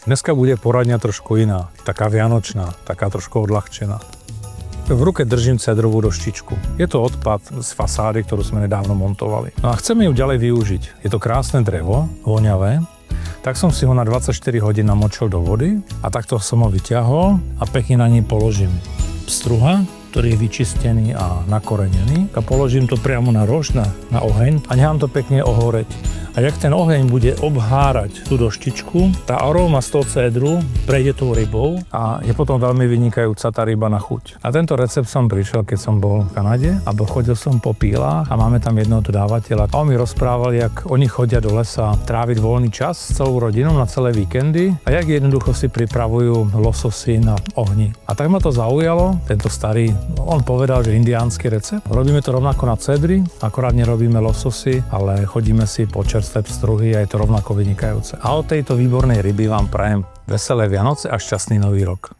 Dneska bude poradňa trošku iná, taká vianočná, taká trošku odľahčená. V ruke držím cedrovú doštičku. Je to odpad z fasády, ktorú sme nedávno montovali. No a chceme ju ďalej využiť. Je to krásne drevo, voňavé. Tak som si ho na 24 hodín namočil do vody a takto som ho vyťahol a pekne na ním položím pstruha, ktorý je vyčistený a nakorenený. A položím to priamo na rož, na oheň a nechám to pekne ohoreť. A jak ten oheň bude obhárať tú doštičku, tá aróma z toho cédru prejde tou rybou a je potom veľmi vynikajúca tá ryba na chuť. A tento recept som prišiel, keď som bol v Kanade a chodil som po pílach a máme tam jednoho dodávateľa. A on mi rozprával, jak oni chodia do lesa tráviť voľný čas s celou rodinou na celé víkendy a jak jednoducho si pripravujú lososy na ohni. A tak ma to zaujalo, tento starý, on povedal, že indiánsky recept. Robíme to rovnako na cédri, akorát nerobíme lososy, ale chodíme si po čerstvé pstruhy a je to rovnako vynikajúce. A od tejto výbornej ryby vám prajem veselé Vianoce a šťastný nový rok.